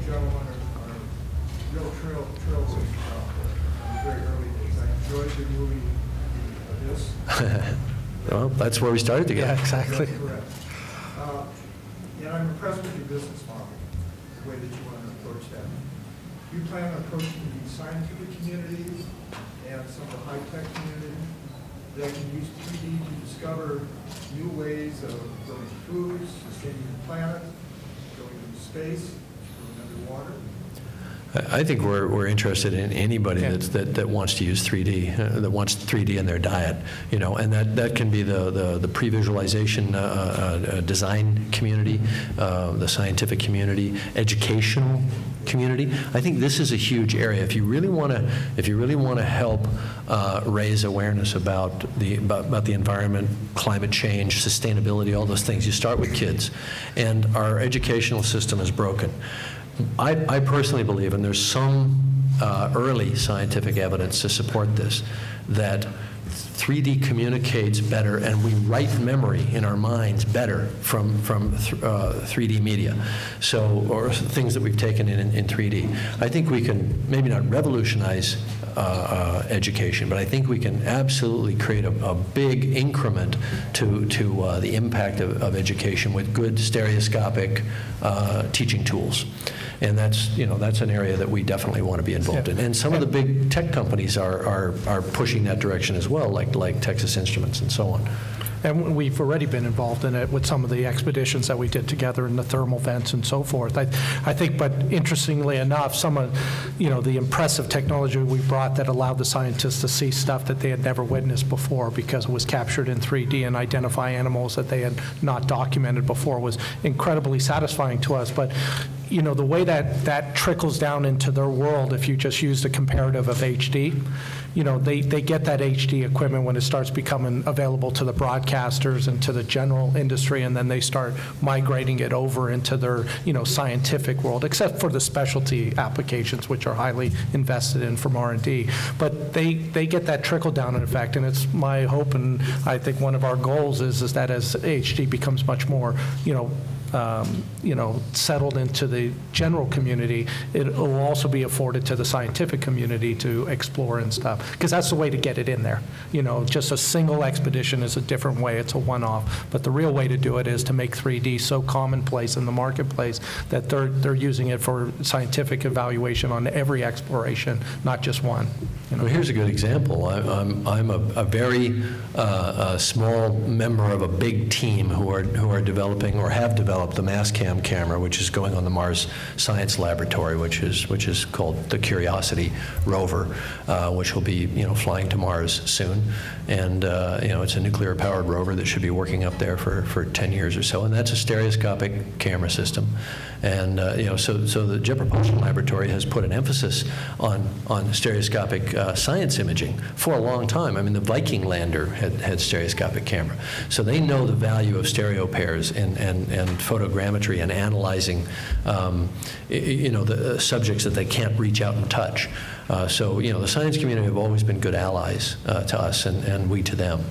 gentlemen are real trailblazers out there in the very early days. I enjoyed the movie Abyss. Well, that's where we started together. Yeah, exactly. That's correct. And I'm impressed with your business model, the way that you want to approach that. Do you plan on approaching the scientific community and some of the high-tech community that can use 3D to discover new ways of growing foods, sustaining the planet, going into space, going underwater? I think we're interested in anybody that wants to use 3D, that wants 3D in their diet, you know, and that can be the pre-visualization design community, the scientific community, educational community. I think this is a huge area. If you really want to help raise awareness about the environment, climate change, sustainability, all those things, you start with kids, and our educational system is broken. I personally believe, and there's some early scientific evidence to support this, that 3D communicates better and we write memory in our minds better from 3D media, or things that we've taken in 3D. I think we can maybe not revolutionize education, but I think we can absolutely create a big increment to the impact of education with good stereoscopic teaching tools. And that's an area that we definitely want to be involved in. And some of the big tech companies are pushing that direction as well, like Texas Instruments and so on. And we've already been involved in it with some of the expeditions that we did together in the thermal vents and so forth. I think, but interestingly enough, some of, the impressive technology we brought that allowed the scientists to see stuff that they had never witnessed before because it was captured in 3D and identify animals that they had not documented before was incredibly satisfying to us. But the way that trickles down into their world, if you just use the comparative of HD, they get that HD equipment when it starts becoming available to the broadcasters and to the general industry, and then they start migrating it over into their, scientific world, except for the specialty applications, which are highly invested in from R&D. But they get that trickle-down effect, and it's my hope, and I think one of our goals is that as HD becomes much more, settled into the general community, it will also be afforded to the scientific community to explore and stuff, because that's the way to get it in there. Just a single expedition is a different way, it's a one-off, but the real way to do it is to make 3D so commonplace in the marketplace that they're using it for scientific evaluation on every exploration, not just one. Well, here's a good example. I'm a very small member of a big team who are developing or have developed the Mastcam camera, which is going on the Mars Science Laboratory, which is called the Curiosity rover, which will be flying to Mars soon. And it's a nuclear-powered rover that should be working up there for 10 years or so, and that's a stereoscopic camera system. And so the Jet Propulsion Laboratory has put an emphasis on stereoscopic science imaging for a long time. I mean, the Viking lander had stereoscopic camera, so they know the value of stereo pairs and photogrammetry and analyzing the subjects that they can't reach out and touch. So the science community have always been good allies to us, and we to them.